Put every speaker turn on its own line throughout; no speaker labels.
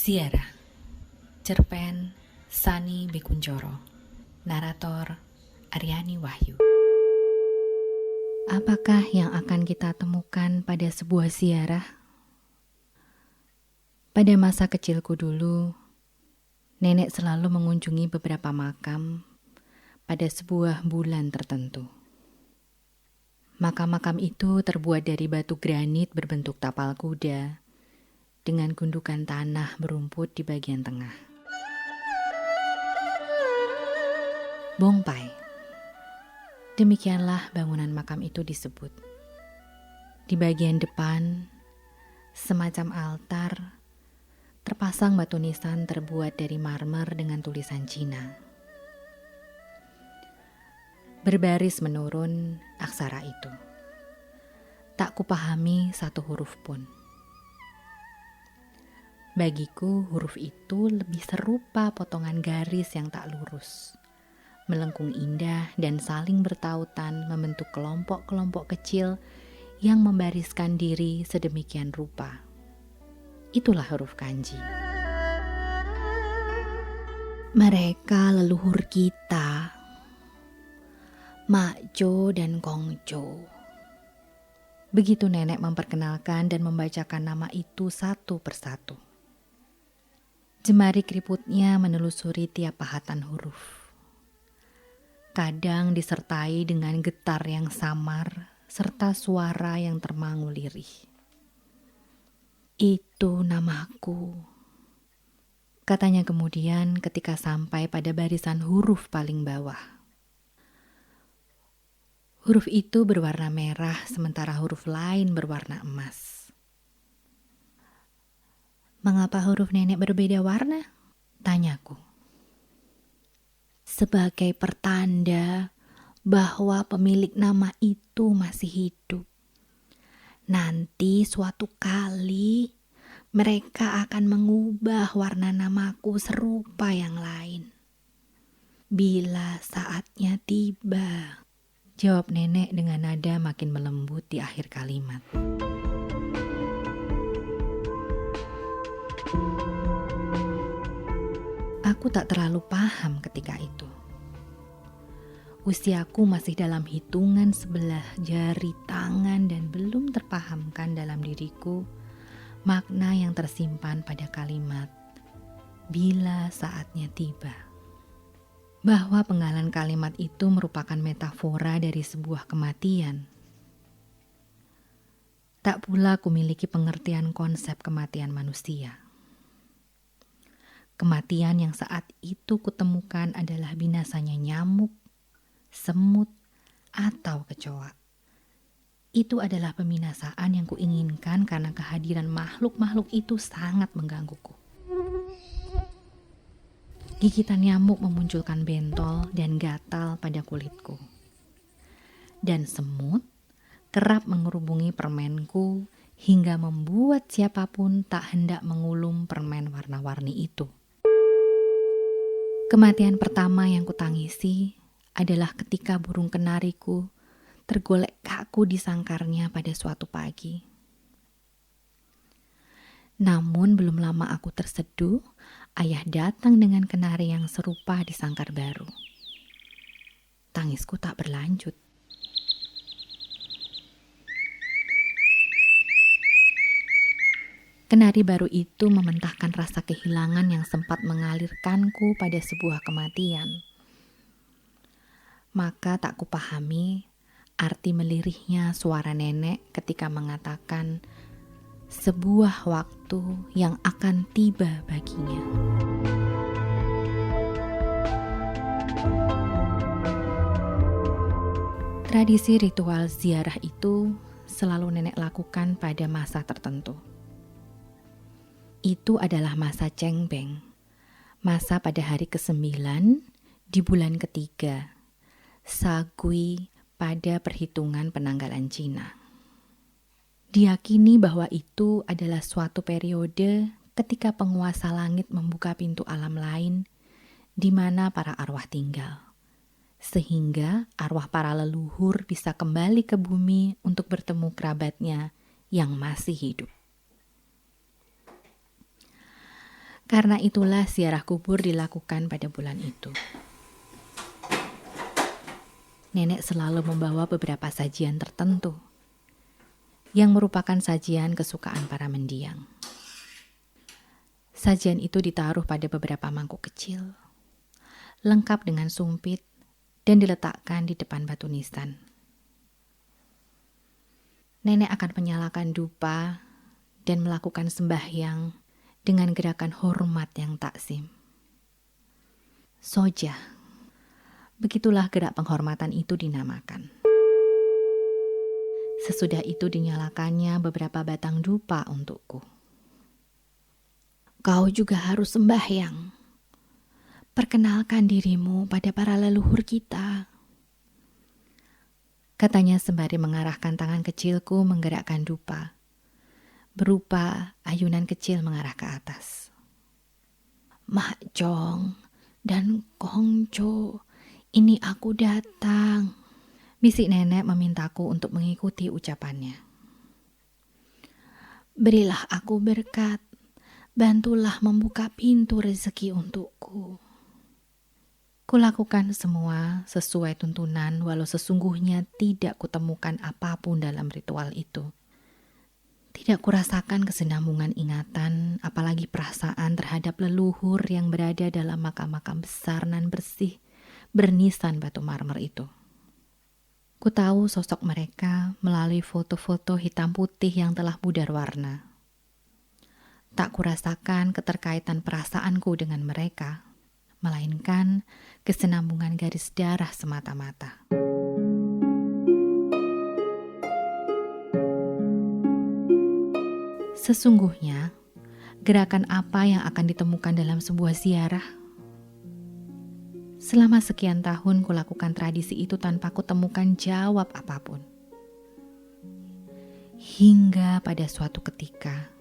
Ziarah, cerpen Sani Bekuncoro, narator Aryani Wahyu. Apakah yang akan kita temukan pada sebuah ziarah? Pada masa kecilku dulu, nenek selalu mengunjungi beberapa makam pada sebuah bulan tertentu. Makam-makam itu terbuat dari batu granit berbentuk tapal kuda dengan gundukan tanah berumput di bagian tengah. Bongpai, demikianlah bangunan makam itu disebut. Di bagian depan, semacam altar, terpasang batu nisan terbuat dari marmer dengan tulisan Cina. Berbaris menurun aksara itu. Tak kupahami satu huruf pun. Bagiku huruf itu lebih serupa potongan garis yang tak lurus, melengkung indah dan saling bertautan membentuk kelompok-kelompok kecil yang membariskan diri sedemikian rupa. Itulah huruf kanji. Mereka leluhur kita, Makjo dan Kongjo. Begitu nenek memperkenalkan dan membacakan nama itu satu persatu. Jemari keriputnya menelusuri tiap pahatan huruf. Kadang disertai dengan getar yang samar serta suara yang termangu lirih. Itu namaku, katanya kemudian ketika sampai pada barisan huruf paling bawah. Huruf itu berwarna merah sementara huruf lain berwarna emas. Mengapa huruf nenek berbeda warna? Tanyaku. Sebagai pertanda bahwa pemilik nama itu masih hidup. Nanti suatu kali mereka akan mengubah warna namaku serupa yang lain. Bila saatnya tiba, jawab nenek dengan nada makin melembut di akhir kalimat. Aku tak terlalu paham ketika itu. Usiaku masih dalam hitungan sebelah jari tangan dan belum terpahamkan dalam diriku makna yang tersimpan pada kalimat bila saatnya tiba. Bahwa penggalan kalimat itu merupakan metafora dari sebuah kematian. Tak pula kumiliki pengertian konsep kematian manusia. Kematian yang saat itu kutemukan adalah binasanya nyamuk, semut, atau kecoa. Itu adalah pembinasaan yang kuinginkan karena kehadiran makhluk-makhluk itu sangat menggangguku. Gigitan nyamuk memunculkan bentol dan gatal pada kulitku. Dan semut kerap mengerubungi permenku hingga membuat siapapun tak hendak mengulum permen warna-warni itu. Kematian pertama yang kutangisi adalah ketika burung kenariku tergolek kaku di sangkarnya pada suatu pagi. Namun belum lama aku terseduh, ayah datang dengan kenari yang serupa di sangkar baru. Tangisku tak berlanjut. Kenari baru itu mementahkan rasa kehilangan yang sempat mengalirkanku pada sebuah kematian. Maka tak kupahami arti melirihnya suara nenek ketika mengatakan sebuah waktu yang akan tiba baginya. Tradisi ritual ziarah itu selalu nenek lakukan pada masa tertentu. Itu adalah masa cengbeng, masa pada hari ke-9 di bulan ketiga, Sagui pada perhitungan penanggalan Cina. Diyakini bahwa itu adalah suatu periode ketika penguasa langit membuka pintu alam lain di mana para arwah tinggal, sehingga arwah para leluhur bisa kembali ke bumi untuk bertemu kerabatnya yang masih hidup. Karena itulah ziarah kubur dilakukan pada bulan itu. Nenek selalu membawa beberapa sajian tertentu yang merupakan sajian kesukaan para mendiang. Sajian itu ditaruh pada beberapa mangkuk kecil, lengkap dengan sumpit, dan diletakkan di depan batu nisan. Nenek akan menyalakan dupa dan melakukan sembahyang dengan gerakan hormat yang takzim. Sojah, begitulah gerak penghormatan itu dinamakan. Sesudah itu dinyalakannya beberapa batang dupa untukku. Kau juga harus sembahyang. Perkenalkan dirimu pada para leluhur kita. Katanya sembari mengarahkan tangan kecilku menggerakkan dupa, berupa ayunan kecil mengarah ke atas. Mak Jong dan Kong Jo, ini aku datang. Bisik nenek memintaku untuk mengikuti ucapannya. Berilah aku berkat, bantulah membuka pintu rezeki untukku. Kulakukan semua sesuai tuntunan walau sesungguhnya tidak kutemukan apapun dalam ritual itu. Tidak kurasakan kesinambungan ingatan, apalagi perasaan terhadap leluhur yang berada dalam makam-makam besar nan bersih, bernisan batu marmer itu. Ku tahu sosok mereka melalui foto-foto hitam putih yang telah pudar warna. Tak kurasakan keterkaitan perasaanku dengan mereka, melainkan kesinambungan garis darah semata-mata. Sesungguhnya, gerakan apa yang akan ditemukan dalam sebuah ziarah? Selama sekian tahun kulakukan tradisi itu tanpa kutemukan jawab apapun. Hingga pada suatu ketika,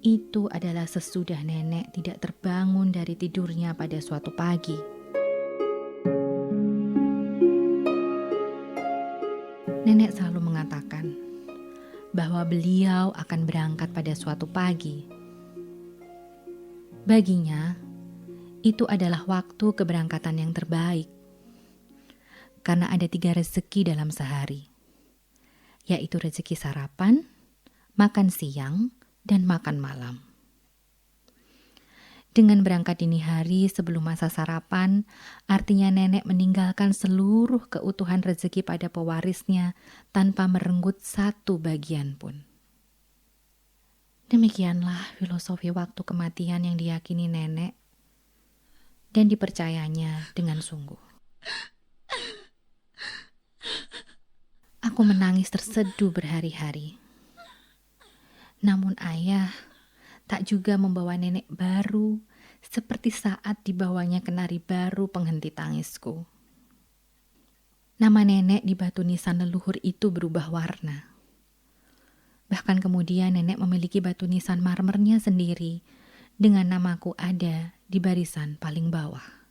itu adalah sesudah nenek tidak terbangun dari tidurnya pada suatu pagi. Nenek selalu mengatakan bahwa beliau akan berangkat pada suatu pagi. Baginya, itu adalah waktu keberangkatan yang terbaik. Karena ada 3 rezeki dalam sehari, yaitu rezeki sarapan, makan siang, dan makan malam. Dengan berangkat dini hari sebelum masa sarapan, artinya nenek meninggalkan seluruh keutuhan rezeki pada pewarisnya tanpa merenggut satu bagian pun. Demikianlah filosofi waktu kematian yang diyakini nenek dan dipercayanya dengan sungguh. Aku menangis terseduh berhari-hari. Namun ayah tak juga membawa nenek baru seperti saat dibawanya kenari baru penghenti tangisku. Nama nenek di batu nisan leluhur itu berubah warna. Bahkan kemudian nenek memiliki batu nisan marmernya sendiri dengan namaku ada di barisan paling bawah.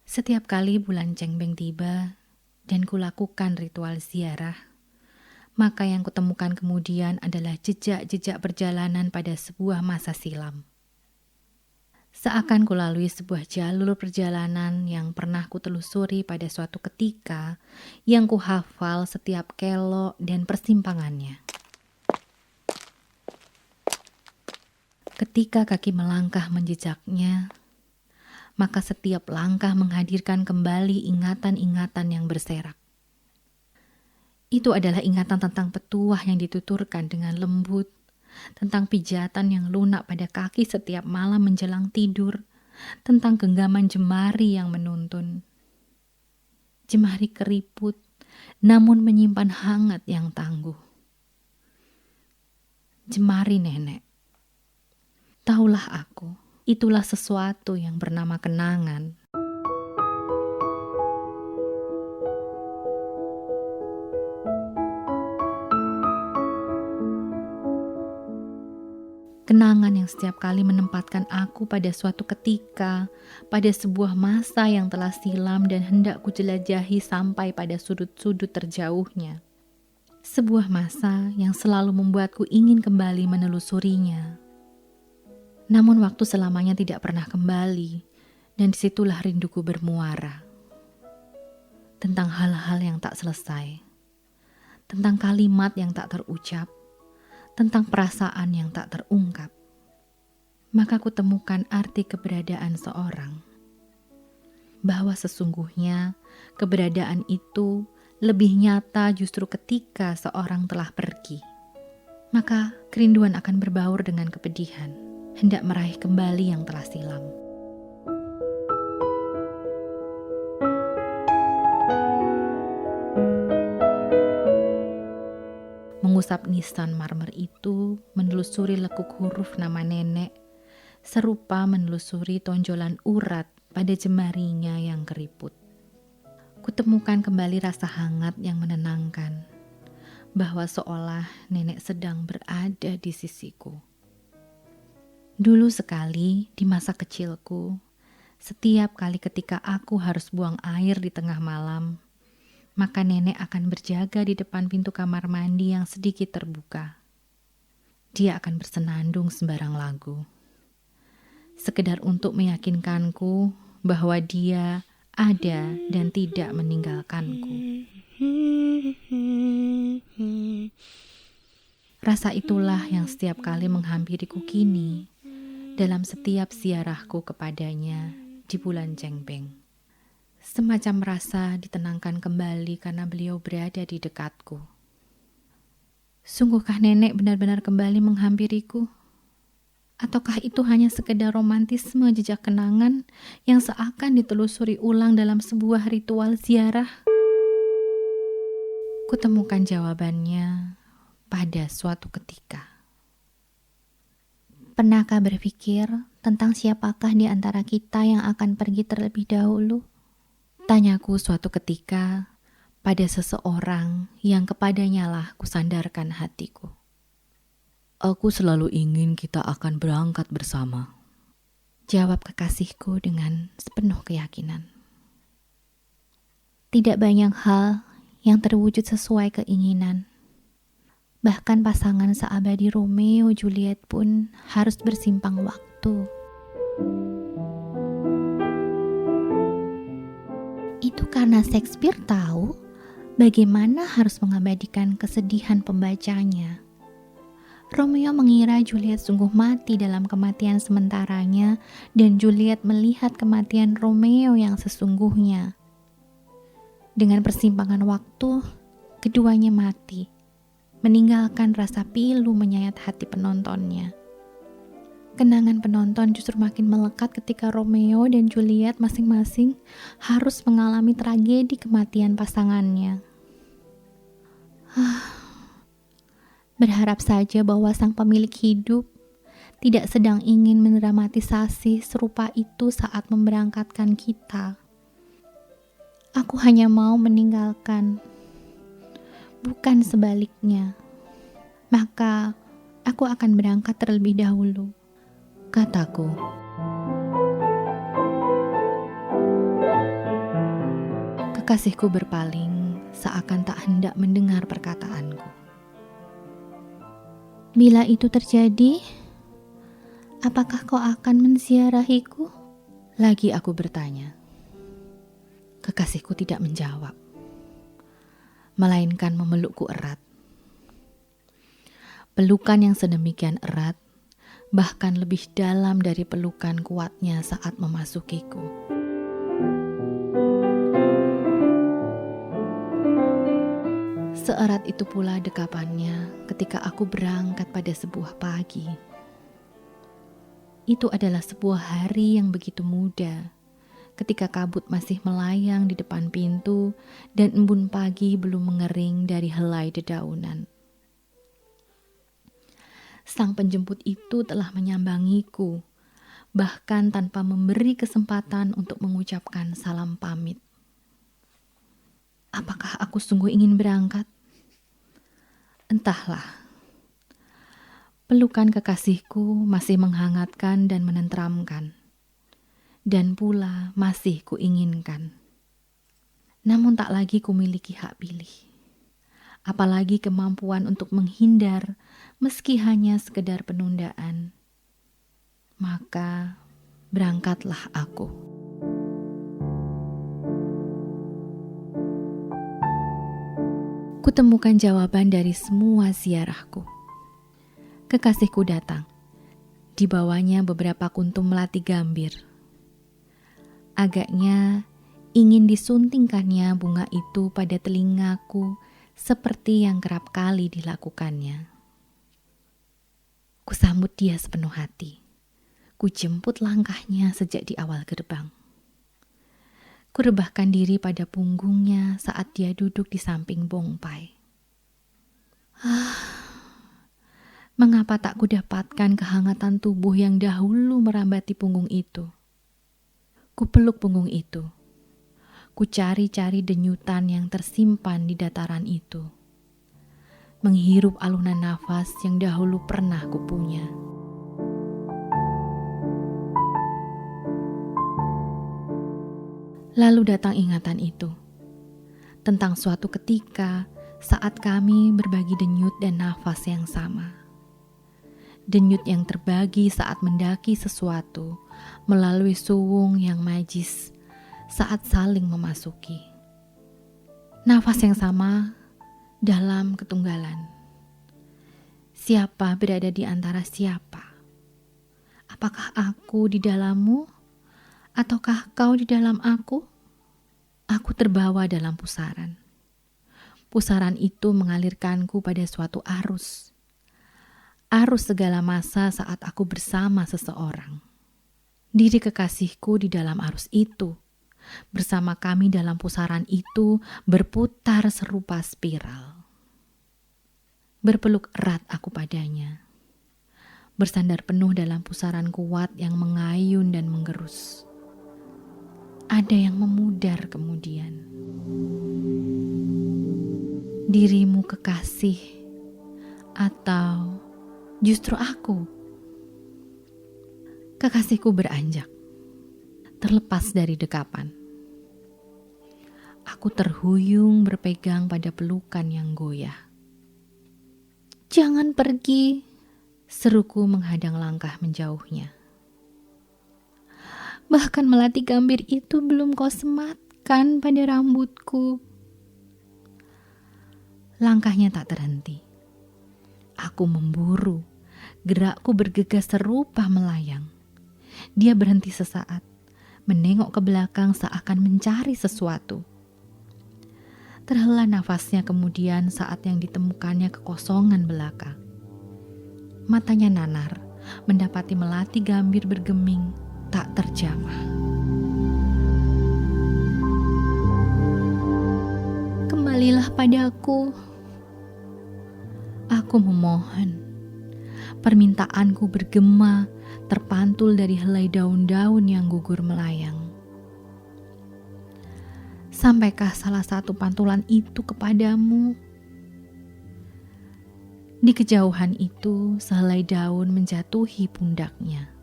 Setiap kali bulan Cengbeng tiba dan kulakukan ritual ziarah, maka yang kutemukan kemudian adalah jejak-jejak perjalanan pada sebuah masa silam. Seakan kulalui sebuah jalur perjalanan yang pernah kutelusuri pada suatu ketika yang kuhafal setiap kelok dan persimpangannya. Ketika kaki melangkah menjejaknya, maka setiap langkah menghadirkan kembali ingatan-ingatan yang berserak. Itu adalah ingatan tentang petuah yang dituturkan dengan lembut, tentang pijatan yang lunak pada kaki setiap malam menjelang tidur, tentang genggaman jemari yang menuntun. Jemari keriput, namun menyimpan hangat yang tangguh. Jemari nenek. Taulah aku, itulah sesuatu yang bernama kenangan. Kenangan yang setiap kali menempatkan aku pada suatu ketika, pada sebuah masa yang telah silam dan hendak kujelajahi sampai pada sudut-sudut terjauhnya. Sebuah masa yang selalu membuatku ingin kembali menelusurinya. Namun waktu selamanya tidak pernah kembali, dan disitulah rinduku bermuara. Tentang hal-hal yang tak selesai, tentang kalimat yang tak terucap, tentang perasaan yang tak terungkap. Maka ku temukan arti keberadaan seorang, bahwa sesungguhnya keberadaan itu lebih nyata justru ketika seorang telah pergi. Maka kerinduan akan berbaur dengan kepedihan, hendak meraih kembali yang telah silam. Mengusap nisan marmer itu menelusuri lekuk huruf nama nenek, serupa menelusuri tonjolan urat pada jemarinya yang keriput. Kutemukan kembali rasa hangat yang menenangkan, bahwa seolah nenek sedang berada di sisiku. Dulu sekali di masa kecilku, setiap kali ketika aku harus buang air di tengah malam, maka nenek akan berjaga di depan pintu kamar mandi yang sedikit terbuka. Dia akan bersenandung sembarang lagu, sekedar untuk meyakinkanku bahwa dia ada dan tidak meninggalkanku. Rasa itulah yang setiap kali menghampiriku kini, dalam setiap ziarahku kepadanya di bulan Cengbeng. Semacam rasa ditenangkan kembali karena beliau berada di dekatku. Sungguhkah nenek benar-benar kembali menghampiriku? Ataukah itu hanya sekedar romantisme jejak kenangan yang seakan ditelusuri ulang dalam sebuah ritual ziarah? Kutemukan jawabannya pada suatu ketika.
Pernahkah berpikir tentang siapakah di antara kita yang akan pergi terlebih dahulu?
Tanyaku suatu ketika pada seseorang yang kepadanya lah kusandarkan hatiku. Aku selalu ingin kita akan berangkat bersama, jawab kekasihku dengan sepenuh keyakinan.
Tidak banyak hal yang terwujud sesuai keinginan. Bahkan pasangan seabadi Romeo Juliet pun harus bersimpang waktu. Itu karena Shakespeare tahu bagaimana harus mengabadikan kesedihan pembacanya. Romeo mengira Juliet sungguh mati dalam kematian sementaranya, dan Juliet melihat kematian Romeo yang sesungguhnya. Dengan persimpangan waktu, keduanya mati, meninggalkan rasa pilu menyayat hati penontonnya. Kenangan penonton justru makin melekat ketika Romeo dan Juliet masing-masing harus mengalami tragedi kematian pasangannya. Berharap saja bahwa sang pemilik hidup tidak sedang ingin mendramatisasi serupa itu saat memberangkatkan kita. Aku hanya mau meninggalkan, bukan sebaliknya. Maka aku akan berangkat terlebih dahulu,
kataku. Kekasihku berpaling seakan tak hendak mendengar perkataanku.
Bila itu terjadi, apakah kau akan menziarahiku?
Lagi aku bertanya. Kekasihku tidak menjawab, melainkan memelukku erat. Pelukan yang sedemikian erat, bahkan lebih dalam dari pelukan kuatnya saat memasukiku. Seerat itu pula dekapannya ketika aku berangkat pada sebuah pagi. Itu adalah sebuah hari yang begitu muda, ketika kabut masih melayang di depan pintu dan embun pagi belum mengering dari helai dedaunan. Sang penjemput itu telah menyambangiku, bahkan tanpa memberi kesempatan untuk mengucapkan salam pamit. Apakah aku sungguh ingin berangkat? Entahlah. Pelukan kekasihku masih menghangatkan dan menenteramkan, dan pula masih kuinginkan. Namun tak lagi kumiliki hak pilih, apalagi kemampuan untuk menghindar meski hanya sekedar penundaan. Maka berangkatlah aku. Kutemukan jawaban dari semua ziarahku. Kekasihku datang. Dibawanya beberapa kuntum melati gambir. Agaknya ingin disuntingkannya bunga itu pada telingaku seperti yang kerap kali dilakukannya. Kusambut dia sepenuh hati. Kujemput langkahnya sejak di awal gerbang. Kurebahkan diri pada punggungnya saat dia duduk di samping bongpai. Mengapa tak kudapatkan kehangatan tubuh yang dahulu merambati punggung itu? Kupeluk punggung itu. Kucari-cari denyutan yang tersimpan di dataran itu. Menghirup alunan nafas yang dahulu pernah kupunya. Lalu datang ingatan itu. Tentang suatu ketika saat kami berbagi denyut dan nafas yang sama. Denyut yang terbagi saat mendaki sesuatu melalui suwung yang majis saat saling memasuki. Nafas yang sama dalam ketunggalan. Siapa berada di antara siapa? Apakah aku di dalammu? Ataukah kau di dalam aku? Aku terbawa dalam pusaran. Pusaran itu mengalirkanku pada suatu arus. Arus segala masa saat aku bersama seseorang. Diri kekasihku di dalam arus itu. Bersama kami dalam pusaran itu berputar serupa spiral. Berpeluk erat aku padanya. Bersandar penuh dalam pusaran kuat yang mengayun dan menggerus. Ada yang memudar kemudian. Dirimu kekasih atau justru aku? Kekasihku beranjak, terlepas dari dekapan. Aku terhuyung berpegang pada pelukan yang goyah.
Jangan pergi,
seruku menghadang langkah menjauhnya.
Bahkan melati gambir itu belum kau sematkan pada rambutku.
Langkahnya tak terhenti. Aku memburu, gerakku bergegas serupa melayang. Dia berhenti sesaat, menengok ke belakang seakan mencari sesuatu. Terhela nafasnya kemudian saat yang ditemukannya kekosongan belaka. Matanya nanar, mendapati melati gambir bergeming, tak terjamah.
Kembalilah padaku.
Aku memohon. Permintaanku bergema, terpantul dari helai daun-daun yang gugur melayang. Sampaikah salah satu pantulan itu kepadamu? Di kejauhan itu, sehelai daun menjatuhi pundaknya.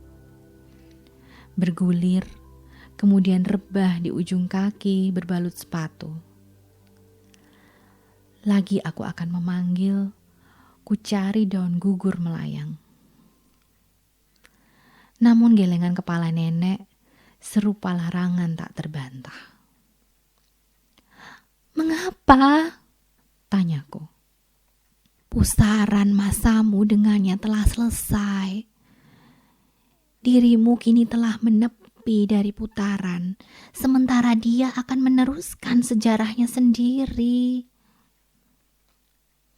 Bergulir, kemudian rebah di ujung kaki berbalut sepatu. Lagi aku akan memanggil, ku cari daun gugur melayang. Namun gelengan kepala nenek serupa larangan tak terbantah.
Mengapa?
Tanyaku.
Pusaran masamu dengannya telah selesai. Dirimu kini telah menepi dari putaran, sementara dia akan meneruskan sejarahnya sendiri.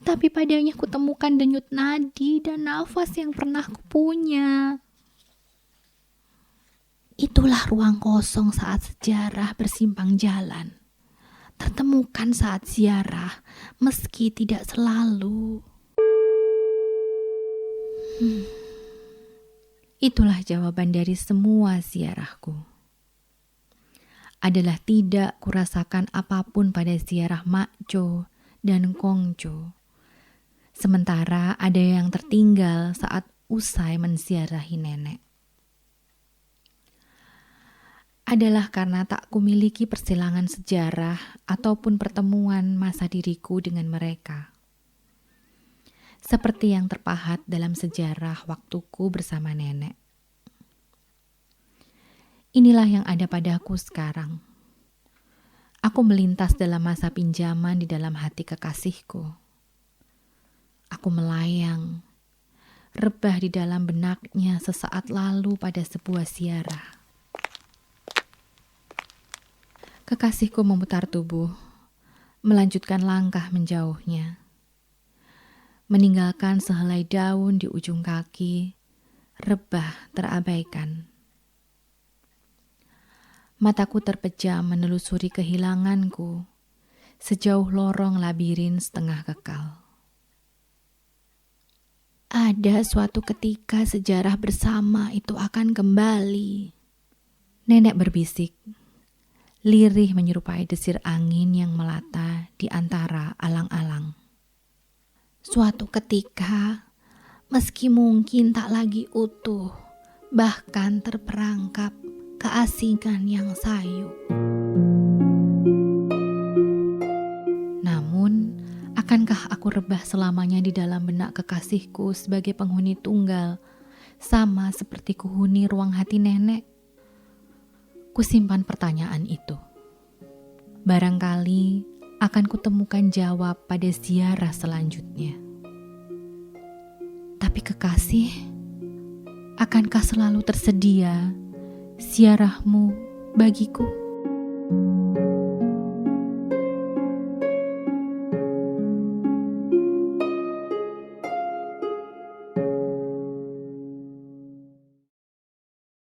Tapi padanya kutemukan denyut nadi dan nafas yang pernah kupunya. Itulah ruang kosong saat sejarah bersimpang jalan. Tertemukan saat ziarah, meski tidak selalu.
Itulah jawaban dari semua ziarahku. Adalah tidak kurasakan apapun pada ziarah Makjo dan Kongjo. Sementara ada yang tertinggal saat usai menziarahi nenek. Adalah karena tak kumiliki persilangan sejarah ataupun pertemuan masa diriku dengan mereka. Seperti yang terpahat dalam sejarah waktuku bersama nenek. Inilah yang ada padaku sekarang. Aku melintas dalam masa pinjaman di dalam hati kekasihku. Aku melayang, rebah di dalam benaknya sesaat lalu pada sebuah ziarah. Kekasihku memutar tubuh, melanjutkan langkah menjauhnya. Meninggalkan sehelai daun di ujung kaki, rebah terabaikan. Mataku terpejam menelusuri kehilanganku, sejauh lorong labirin setengah kekal.
Ada suatu ketika sejarah bersama itu akan kembali.
Nenek berbisik, lirih menyerupai desir angin yang melata di antara alang-alang.
Suatu ketika, meski mungkin tak lagi utuh, bahkan terperangkap keasingan yang sayu.
Namun, akankah aku rebah selamanya di dalam benak kekasihku sebagai penghuni tunggal, sama seperti kuhuni ruang hati nenek? Kusimpan pertanyaan itu. Barangkali akan kutemukan jawab pada ziarah selanjutnya. Tapi kekasih, akankah selalu tersedia ziarahmu bagiku?